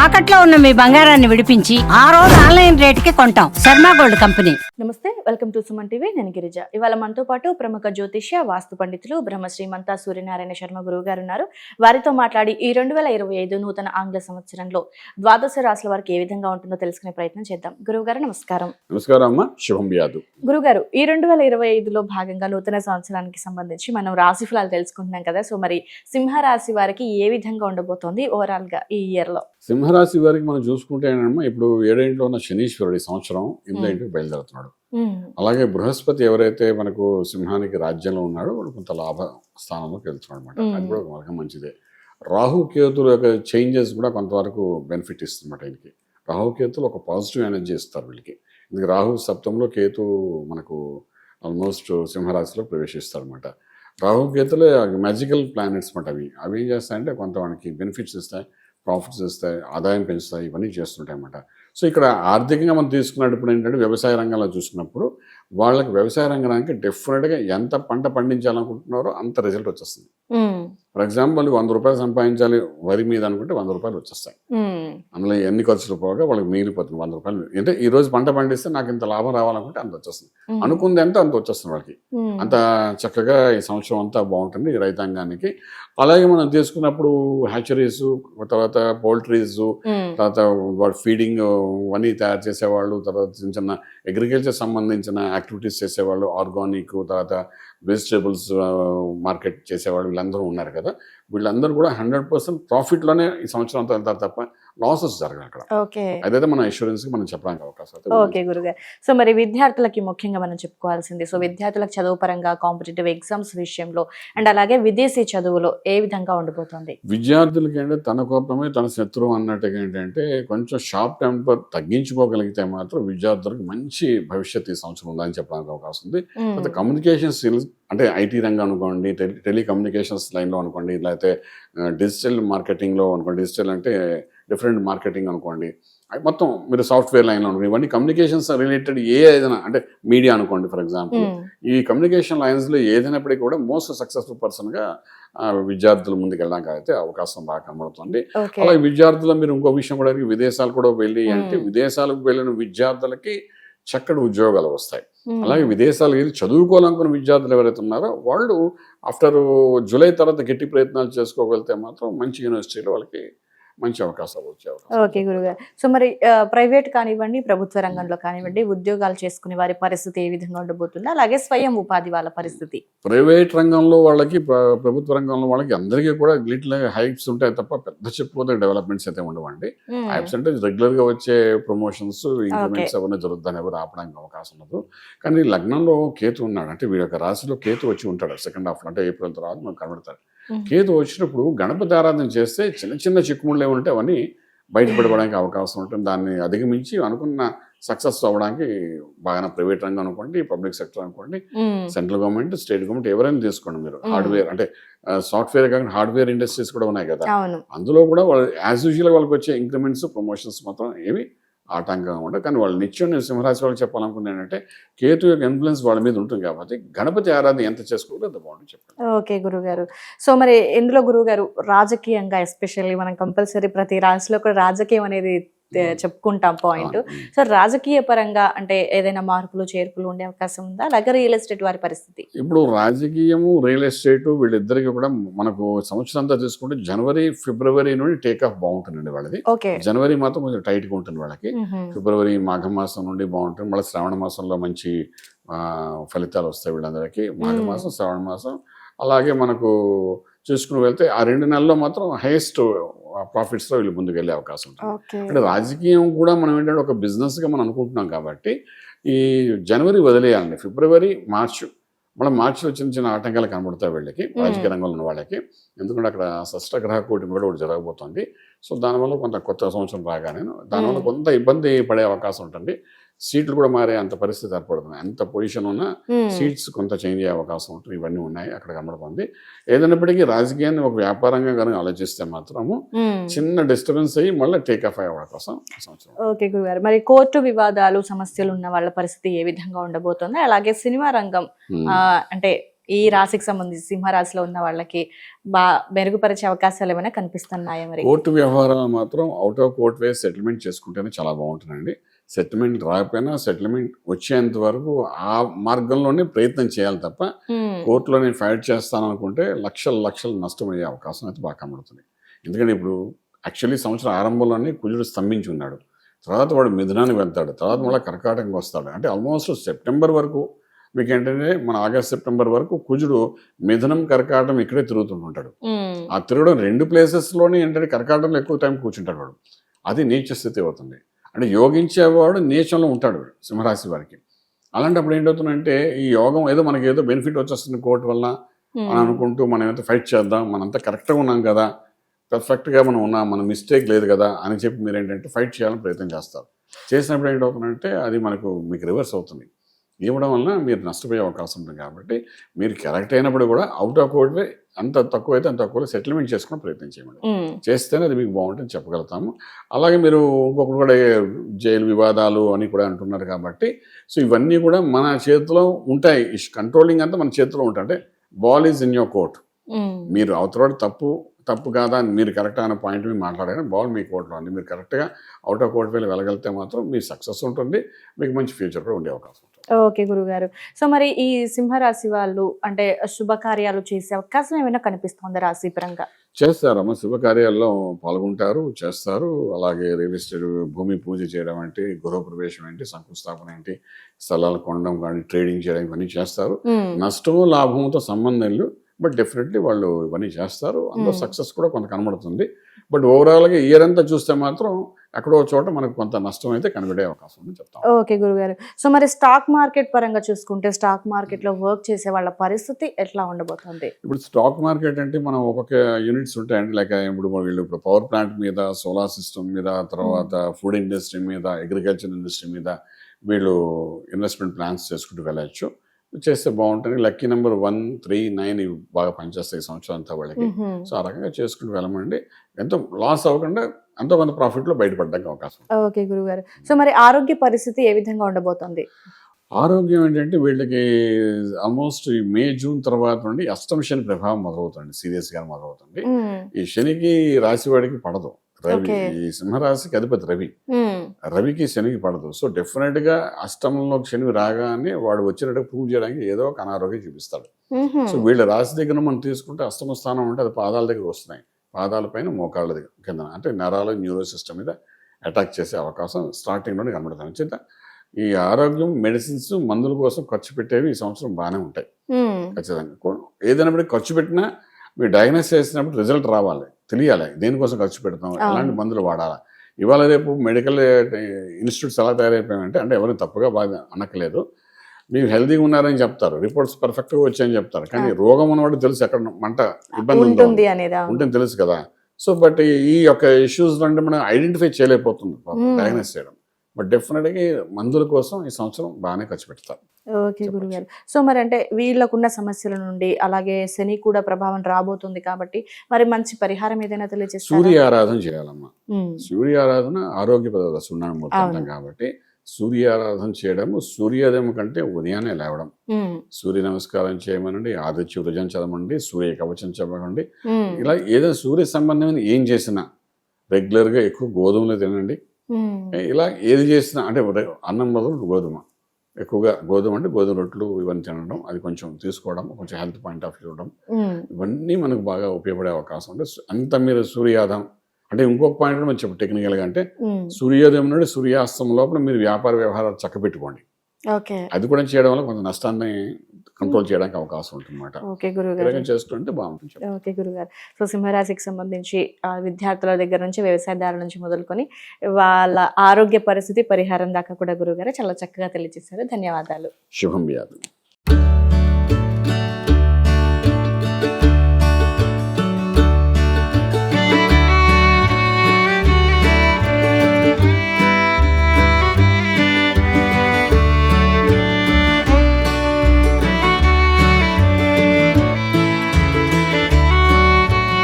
తాకట్లో ఉన్న మీ బంగారాన్ని విడిపించి ఆ రోజు ఆన్లైన్ రేటుకి కొంటాం. Sharma gold company. నమస్తే, వెల్కమ్ టు సుమన్ టీవీ. నేను గిరిజ. ఇవాళ మనతో పాటు ప్రముఖ జ్యోతిష్య వాస్తు పండితులు బ్రహ్మశ్రీమంతా సూర్యనారాయణ శర్మ గురువు గారు ఉన్నారు. వారితో మాట్లాడి ఈ 2025 నూతన ఆంగ్ల సంవత్సరంలో ద్వాదశ రాశుల వారికి ఏ విధంగా ఉంటుందో తెలుసుకునే ప్రయత్నం చేద్దాం. గురువు గారు నమస్కారం. నమస్కారం అమ్మా, శుభం వ్యాధు. గురుగారు, ఈ 2025లో భాగంగా నూతన సంవత్సరానికి సంబంధించి మనం రాశి ఫలాలు తెలుసుకుంటున్నాం కదా. సో మరి సింహరాశి వారికి ఏ విధంగా ఉండబోతోంది ఓవరాల్ గా ఈ ఇయర్ లో? సింహరాశి వారికి మనం చూసుకుంటే ఏంటమ్మా, ఇప్పుడు 7 ఇంట్లో ఉన్న శనీశ్వరుడు ఈ సంవత్సరం 8 ఇంటికి బయలుదేరుతున్నాడు. అలాగే బృహస్పతి ఎవరైతే మనకు సింహానికి రాజ్యంలో ఉన్నాడో వాడు కొంత లాభ స్థానంలోకి వెళ్తున్నాడు అనమాట. అది కూడా ఒక మార్గం మంచిదే. రాహుకేతుల యొక్క చేంజెస్ కూడా కొంతవరకు బెనిఫిట్ ఇస్తుందన్నమాట. వీళ్ళకి రాహుకేతులు ఒక పాజిటివ్ ఎనర్జీ ఇస్తారు వీళ్ళకి. ఎందుకంటే రాహు సప్తంలో, కేతు మనకు ఆల్మోస్ట్ సింహరాశిలో ప్రవేశిస్తారు అనమాట. రాహుకేతులే మ్యాజికల్ ప్లానెట్స్ అనమాట. అవి ఏం చేస్తాయంటే కొంత మనకి బెనిఫిట్స్ ఇస్తాయి, ప్రాఫిట్స్ ఇస్తాయి, ఆదాయం పెంచుతాయి, ఇవన్నీ చేస్తుంటాయి అన్నమాట. సో ఇక్కడ ఆర్థికంగా మనం తీసుకున్నప్పుడు ఏంటంటే వ్యవసాయ రంగంలో చూసుకున్నప్పుడు వాళ్ళకి వ్యవసాయ రంగానికి డెఫినెట్గా ఎంత పంట పండించాలనుకుంటున్నారో అంత రిజల్ట్ వచ్చేస్తుంది. ఫర్ ఎగ్జాంపుల్ 100 రూపాయలు సంపాదించాలి వరి మీద అనుకుంటే 100 రూపాయలు వచ్చేస్తాయి. అందులో ఎన్ని ఖర్చులు పోగా వాళ్ళకి మిగిలిపోతుంది 100 రూపాయలు. అంటే ఈ రోజు పంట పండిస్తే నాకు ఇంత లాభం రావాలనుకుంటే అంత వచ్చేస్తుంది. అనుకుంది ఎంత అంత వచ్చేస్తుంది వాళ్ళకి. అంత చక్కగా ఈ సంవత్సరం అంతా బాగుంటుంది ఈ రైతాంగానికి. అలాగే మనం తీసుకున్నప్పుడు హ్యాచరీస్, తర్వాత పౌల్ట్రీస్, తర్వాత వాడు ఫీడింగ్ ఇవన్నీ తయారు చేసేవాళ్ళు, తర్వాత చిన్న చిన్న అగ్రికల్చర్ సంబంధించిన యాక్టివిటీస్ చేసేవాళ్ళు, ఆర్గానిక్, తర్వాత వెజిటేబుల్స్ మార్కెట్ చేసేవాళ్ళు, వీళ్ళందరూ ఉన్నారు కదా. వీళ్ళందరూ కూడా 100% ప్రాఫిట్లోనే ఈ సంవత్సరం అంతా వెళ్తారు తప్ప లాసెస్ జరగదు అక్కడ. అదైతే మన ఇన్సూరెన్స్ మనం చెప్పడానికి అవకాశం. ఓకే గురుగారు. సో మరి విద్యార్థులకి ముఖ్యంగా మనం చెప్పుకోవాల్సింది, సో విద్యార్థులకు చదువు పరంగా కాంపిటేటివ్ ఎగ్జామ్స్ విషయంలో అండ్ అలాగే విదేశీ చదువులో ఏ విధంగా ఉండబోతోంది? విద్యార్థులకి అంటే తన కోపమే తన శత్రువు అన్నట్టుగా ఏంటంటే కొంచెం షార్ప్ టెంపర్ తగ్గించుకోగలిగితే మాత్రం విద్యార్థులకు మంచి భవిష్యత్తు ఈ సంవత్సరం ఉందని చెప్పడానికి అవకాశం ఉంది. కమ్యూనికేషన్ స్కిల్స్ అంటే ఐటీ రంగం అనుకోండి, టెలికమ్యూనికేషన్స్ లైన్లో అనుకోండి, లేకపోతే డిజిటల్ మార్కెటింగ్లో అనుకోండి, డిజిటల్ అంటే డిఫరెంట్ మార్కెటింగ్ అనుకోండి, మొత్తం మీరు సాఫ్ట్వేర్ లైన్లో అనుకోండి, ఇవన్నీ కమ్యూనికేషన్స్ రిలేటెడ్ ఏదైనా అంటే మీడియా అనుకోండి ఫర్ ఎగ్జాంపుల్, ఈ కమ్యూనికేషన్ లైన్స్లో ఏదైనప్పటికీ కూడా మోస్ట్ సక్సెస్ఫుల్ పర్సన్గా విద్యార్థులు ముందుకు వెళ్ళడానికి అయితే అవకాశం బాగా కనబడుతుంది. అలాగే విద్యార్థులు మీరు ఇంకో విషయం కూడా, విదేశాలు కూడా వెళ్ళి అంటే విదేశాలకు వెళ్ళిన విద్యార్థులకి చక్కటి ఉద్యోగాలు వస్తాయి. అలాగే విదేశాలు వెళ్ళి చదువుకోవాలనుకున్న విద్యార్థులు ఎవరైతే ఉన్నారో వాళ్ళు ఆఫ్టర్ జూలై తర్వాత గట్టి ప్రయత్నాలు చేసుకోగలిగితే మాత్రం మంచి యూనివర్సిటీలో వాళ్ళకి మంచి అవకాశాలు వచ్చే అవకాశం. ఓకే గురుగారు. సో మరి ప్రైవేట్ కానివ్వండి, ప్రభుత్వ రంగంలో కానివ్వండి, ఉద్యోగాలు చేసుకునే వారి పరిస్థితి ఏ విధంగా ఉండబోతుంది? అలాగే స్వయం ఉపాధి వాళ్ళ పరిస్థితి? ప్రైవేట్ రంగంలో వాళ్ళకి, ప్రభుత్వ రంగంలో వాళ్ళకి అందరికీ కూడా లిటిల్ హైప్స్ ఉంటాయి తప్ప పెద్ద చెప్పుకోతే డెవలప్మెంట్స్ అయితే ఉండవండి. హైప్స్ అంటే రెగ్యులర్ గా వచ్చే ప్రమోషన్స్, ఇంక్రిమెంట్స్ అవన్నీ జరుగుతాయి, ఎవరు ఆపడానికి అవకాశం ఉండదు. కానీ లగ్నంలో కేతు ఉన్నాడు అంటే వీళ్ళ యొక్క రాశిలో కేతు వచ్చి ఉంటాడు సెకండ్ హాఫ్ అంటే ఏప్రిల్ తర్వాత మనకు కనబడతాడు. కేతు వచ్చినప్పుడు గణపతి ఆరాధన చేస్తే చిన్న చిన్న చిక్కుముళ్ళు ఏమంటే అవన్నీ బయటపడడానికి అవకాశం ఉంటుంది. దాన్ని అధిగమించి అనుకున్న సక్సెస్ అవ్వడానికి బాగా ప్రైవేట్ రంగం అనుకోండి, పబ్లిక్ సెక్టర్ అనుకోండి, సెంట్రల్ గవర్నమెంట్, స్టేట్ గవర్నమెంట్ ఎవరైనా తీసుకోండి మీరు. హార్డ్వేర్ అంటే సాఫ్ట్వేర్ కాకుండా హార్డ్వేర్ ఇండస్ట్రీస్ కూడా ఉన్నాయి కదా, అందులో కూడా వాళ్ళు యాజ్ యూజువల్ వాళ్ళకి వచ్చే ఇంక్రిమెంట్స్, ప్రమోషన్స్ మాత్రం ఏవి ఆటంకంగా ఉండదు. కానీ వాళ్ళు నిత్యం నేను సింహరాశి వాళ్ళకి చెప్పాలనుకున్నానంటే కేతు యొక్క ఇన్ఫ్లుయెన్స్ వాళ్ళ మీద ఉంటుంది కాబట్టి గణపతి ఆరాధన ఎంత చేసుకోవాలో అంత బాగుంటుంది చెప్పండి. ఓకే గురుగారు. సో మరి ఎందులో గురుగారు రాజకీయంగా ఎస్పెషల్లీ మనం కంపల్సరీ ప్రతి రాశిలో కూడా రాజకీయం అనేది చెప్పుకుంటాం పాయింట్. సో రాజకీయ పరంగా అంటే ఏదైనా మార్పులు చేర్పులు ఉండే అవకాశం ఉందా? అలాగే రియల్ ఎస్టేట్ వారి పరిస్థితి? ఇప్పుడు రాజకీయము, రియల్ ఎస్టేట్ వీళ్ళిద్దరికి కూడా మనకు సంవత్సరం అంతా తీసుకుంటే జనవరి, ఫిబ్రవరి నుండి టేక్ ఆఫ్ బాగుంటుందండి వాళ్ళది. జనవరి మాత్రం కొంచెం టైట్ గా ఉంటుంది వాళ్ళకి. ఫిబ్రవరి, మాఘమాసం నుండి బాగుంటుంది. మళ్ళీ శ్రావణ మాసంలో మంచి ఫలితాలు వస్తాయి వీళ్ళందరికీ. మాఘమాసం, శ్రావణ మాసం అలాగే మనకు చూసుకుని వెళ్తే ఆ 2 నెలల్లో మాత్రం హైయెస్ట్ ప్రాఫిట్స్ లో వీళ్ళు ముందుకు వెళ్ళే అవకాశం ఉంటుంది. అంటే రాజకీయం కూడా మనం ఏంటంటే ఒక బిజినెస్ గా మనం అనుకుంటున్నాం కాబట్టి ఈ జనవరి వదిలేయాలండి. ఫిబ్రవరి, మార్చ్, మళ్ళీ మార్చిలో చిన్న చిన్న ఆటంకాలు కనబడతాయి వీళ్ళకి, రాజకీయ రంగంలో ఉన్న వాళ్ళకి. ఎందుకంటే అక్కడ షష్టగ్రహ కూటమి కూడా ఒకటి జరగబోతుంది. సో దానివల్ల కొంత కొత్త సంవత్సరం రాగానే దానివల్ల కొంత ఇబ్బంది పడే అవకాశం ఉంటుంది. సీట్లు కూడా మారే అంత పరిస్థితి ఏర్పడుతుంది. ఎంత పొజిషన్ ఉన్నా సీట్స్ కొంత చేంజ్ అయ్యే అవకాశం ఉంటుంది. ఇవన్నీ ఉన్నాయి అక్కడ కనబడుతుంది. ఏదైనప్పటికీ రాజకీయాన్ని ఒక వ్యాపారంగా కనుక ఆలోచిస్తే మాత్రము చిన్న డిస్టర్బెన్స్ అయ్యి మళ్ళీ టేక్ ఆఫ్ అయ్యే అవకాశం సంవత్సరం. ఓకే గురుగారు. మరి కోర్టు వివాదాలు, సమస్యలు ఉన్న వాళ్ళ పరిస్థితి ఏ విధంగా ఉండబోతుంది? అలాగే సినిమా రంగం అంటే ఈ రాశికి సంబంధించి సింహరాశిలో ఉన్న వాళ్ళకి మెరుగుపరిచే అవకాశాలు ఏమైనా కనిపిస్తున్నాయా మరి? కోర్టు వ్యవహారాలు మాత్రం out of court way settlement చేసుకుంటేనే చాలా బాగుంటుందండి. సెటిల్మెంట్ రాకపోయినా సెటిల్మెంట్ వచ్చేంత వరకు ఆ మార్గంలోనే ప్రయత్నం చేయాలి తప్ప కోర్టులో నేను ఫైట్ చేస్తాను అనుకుంటే లక్షలు నష్టం అయ్యే అవకాశం అయితే బాగా కనబడుతుంది. ఎందుకంటే ఇప్పుడు యాక్చువల్లీ సంవత్సరం ఆరంభంలోనే కుజుడు స్తంభించి ఉన్నాడు. తర్వాత వాడు మిథునానికి వెళ్తాడు, తర్వాత మళ్ళీ కర్కాటకంకి వస్తాడు. అంటే ఆల్మోస్ట్ సెప్టెంబర్ వరకు మీకు ఏంటంటే మన ఆగస్ట్ సెప్టెంబర్ వరకు కుజుడు మిథునం కర్కాటం ఇక్కడే తిరుగుతుంటాడు. ఆ తిరగడం 2 ప్లేసెస్లోనే ఏంటంటే కర్కాటంలో ఎక్కువ టైం కూర్చుంటాడు వాడు. అది నీచ స్థితి అవుతుంది. అంటే యోగించేవాడు నీచంలో ఉంటాడు సింహరాశి వారికి. అలాంటప్పుడు ఏంటవుతుందంటే ఈ యోగం ఏదో మనకి ఏదో బెనిఫిట్ వచ్చేస్తుంది కోర్టు వల్ల అని అనుకుంటూ మనం ఏదో ఫైట్ చేద్దాం, మనంతా కరెక్ట్గా ఉన్నాం కదా, పర్ఫెక్ట్గా మనం ఉన్నాం, మన మిస్టేక్ లేదు కదా అని చెప్పి మీరు ఏంటంటే ఫైట్ చేయాలని ప్రయత్నం చేస్తారు. చేసినప్పుడు ఏంటవుతుందంటే అది మీకు రివర్స్ అవుతుంది. ఇవ్వడం వలన మీరు నష్టపోయే అవకాశం ఉంటుంది. కాబట్టి మీరు కరెక్ట్ అయినప్పుడు కూడా అవుట్ ఆఫ్ కోర్ట్ వే అంత తక్కువ అయితే అంత తక్కువ సెటిల్మెంట్ చేసుకునే ప్రయత్నం చేయమండి. చేస్తేనే అది మీకు బాగుంటుంది చెప్పగలుగుతాము. అలాగే మీరు ఇంకొకటి కూడా జైలు వివాదాలు అని కూడా అంటున్నారు కాబట్టి సో ఇవన్నీ కూడా మన చేతిలో ఉంటాయి. కంట్రోలింగ్ అంతా మన చేతిలో ఉంటాయి. అంటే ball is in your court. మీరు అవతల తప్పు కాదా మీరు కరెక్ట్ అనే పాయింట్ మీద మాట్లాడారు, బాల్ మీ కోర్టులో ఉంది. మీరు కరెక్ట్గా అవుట్ ఆఫ్ కోర్ట్ వేలు వెళ్ళగలిగితే మాత్రం మీ సక్సెస్ ఉంటుంది, మీకు మంచి ఫ్యూచర్ కూడా ఉండే అవకాశం ఉంటుంది. ఓకే గురుగారు. సో మరి ఈ సింహరాశి వాళ్ళు అంటే శుభకార్యాలు చేసే అవకాశం ఏమైనా కనిపిస్తుందా రాశి పరంగా? చేస్తారమ్మా, శుభకార్యాల్లో పాల్గొంటారు, చేస్తారు. అలాగే రియల్ ఎస్టేట్ భూమి పూజ చేయడం ఏంటి, గృహప్రవేశం ఏంటి, శంకుస్థాపన ఏంటి, స్థలాలు కొనడం కానీ ట్రేడింగ్ చేయడం ఇవన్నీ చేస్తారు. నష్టము లాభంతో సంబంధం లేదు, బట్ డెఫినెట్లీ వాళ్ళు ఇవన్నీ చేస్తారు. అందులో సక్సెస్ కూడా కొంత కనబడుతుంది. బట్ ఓవరాల్గా ఇయర్ అంతా చూస్తే మాత్రం ఎక్కడో చోట మనకు కొంత నష్టం అయితే కనబడే అవకాశం ఉంది చెప్తాం. ఓకే గురుగారు. సో మరి స్టాక్ మార్కెట్ పరంగా చూసుకుంటే స్టాక్ మార్కెట్లో వర్క్ చేసే వాళ్ళ పరిస్థితి ఎట్లా ఉండబోతుంది? ఇప్పుడు స్టాక్ మార్కెట్ అంటే మనం ఒక్కొక్క యూనిట్స్ ఉంటాయండి. లైక్ ఇప్పుడు పవర్ ప్లాంట్ మీద, సోలార్ సిస్టమ్ మీద, తర్వాత ఫుడ్ ఇండస్ట్రీ మీద, అగ్రికల్చర్ ఇండస్ట్రీ మీద వీళ్ళు ఇన్వెస్ట్మెంట్ ప్లాన్స్ చేసుకుంటూ వెళ్ళచ్చు. చేస్తే బాగుంటుంది. లక్కీ నెంబర్ 1, 3, 9 ఇవి బాగా పనిచేస్తాయి ఈ సంవత్సరం అంతా వాళ్ళకి. సో ఆ రకంగా చేసుకుంటూ వెళ్ళమండి. ఎంతో లాస్ అవ్వకుండా ఎంతో కొంత ప్రాఫిట్లో బయటపడడానికి అవకాశం. ఓకే గురుగారు. సో మరి ఆరోగ్య పరిస్థితి ఏ విధంగా ఉండబోతుంది? ఆరోగ్యం ఏంటంటే వీళ్ళకి ఆల్మోస్ట్ మే, జూన్ తర్వాత నుండి అష్టమ శని ప్రభావం మొదలవుతుంది, సీరియస్గా మొదలవుతుంది. ఈ శనికి రాశివాడికి పడదు. రవి ఈ సింహరాశికి అధిపతి రవికి శనికి పడదు. సో డెఫినెట్ గా అష్టమంలో శని రాగానే వాడు వచ్చినట్టు ప్రూవ్ చేయడానికి ఏదో ఒక అనారోగ్యం చూపిస్తాడు. సో వీళ్ళ రాశి దగ్గర మనం తీసుకుంటే అష్టమ స్థానం అంటే అది పాదాల దగ్గర వస్తున్నాయి, పాదాల పైన మోకాళ్ళ దగ్గర కింద అంటే నరాలు న్యూరో సిస్టమ్ మీద అటాక్ చేసే అవకాశం స్టార్టింగ్ లోనే కనబడుతుంది. చేత ఈ ఆరోగ్యం మెడిసిన్స్ మందుల కోసం ఖర్చు పెట్టేవి ఈ సంవత్సరం బాగానే ఉంటాయి. ఖచ్చితంగా ఏదైనా ఖర్చు పెట్టినా మీరు డయాగ్నోస్ చేసినప్పుడు రిజల్ట్ రావాలి, తెలియాలి దేనికోసం ఖర్చు పెడతాం, ఎలాంటి మందులు వాడాలా. ఇవాళ రేపు మెడికల్ ఇన్స్టిట్యూట్స్ ఎలా తయారైపోయాయంటే అంటే ఎవరు తప్పుగా బాగా అనక్కలేదు, మీరు హెల్తీగా ఉన్నారని చెప్తారు, రిపోర్ట్స్ పర్ఫెక్ట్గా వచ్చాయని చెప్తారు, కానీ రోగం ఉన్నవాడు తెలుసు ఎక్కడ మంట ఇబ్బంది ఉంటుంది తెలుసు కదా. సో బట్ ఈ యొక్క ఇష్యూస్ అంటే మనం ఐడెంటిఫై చేయలేకపోతుంది డయాగ్నోస్ చేయడం. బట్ డెఫినెట్గా మందుల కోసం ఈ సంవత్సరం బాగానే ఖర్చు పెడతారు. ఓకే గురుగారు. సో మరి అంటే వీళ్ళకున్న సమస్యల నుండి అలాగే శని కూడా ప్రభావం రాబోతుంది కాబట్టి మరి మంచి పరిహారం ఏదైనా తెలియజేస్తారు? సూర్య ఆరాధన చేయాలమ్మా. సూర్య ఆరాధన ఆరోగ్య పదార్థ సున్నాను మొత్తం కాబట్టి సూర్య ఆరాధన చేయడము, సూర్యోదయం కంటే ఉదయాన్నే లేవడం, సూర్య నమస్కారం చేయమనండి, ఆదిత్య వృజం చదవండి, సూర్య కవచం చదవండి. ఇలా ఏదైనా సూర్య సంబంధమైన ఏం చేసినా రెగ్యులర్ గా ఎక్కువ గోధుమలు తినండి. ఇలా ఏది చేసినా అంటే అన్నం బదులు గోధుమ, ఎక్కువగా గోధుమ అంటే గోధుమ రొట్టెలు ఇవన్నీ తినడం, అది కొంచెం తీసుకోవడం, కొంచెం హెల్త్ పాయింట్ ఆఫ్ చూడడం, ఇవన్నీ మనకు బాగా ఉపయోగపడే అవకాశం ఉంది. అంత మీరు సూర్యోదయం అంటే ఇంకొక పాయింట్ మనం చెప్పు టెక్నికల్గా అంటే సూర్యోదయం నుండి సూర్యాస్తం లోపల మీరు వ్యాపార వ్యవహారాలు చక్క పెట్టుకోండి. అది కూడా చేయడం వల్ల కొంత నష్టాన్ని కంట్రోల్ చేయడానికి అవకాశం ఉంటుంది. చేసుకుంటే బాగుంటుంది. ఓకే గురుగారు. సో సింహరాశికి సంబంధించి విద్యార్థుల దగ్గర నుంచి వ్యవసాయదారుల నుంచి మొదలుకొని వాళ్ళ ఆరోగ్య పరిస్థితి పరిహారం దాకా కూడా గురుగారు చాలా చక్కగా తెలియజేశారు. ధన్యవాదాలు. శుభం వ్యాధి.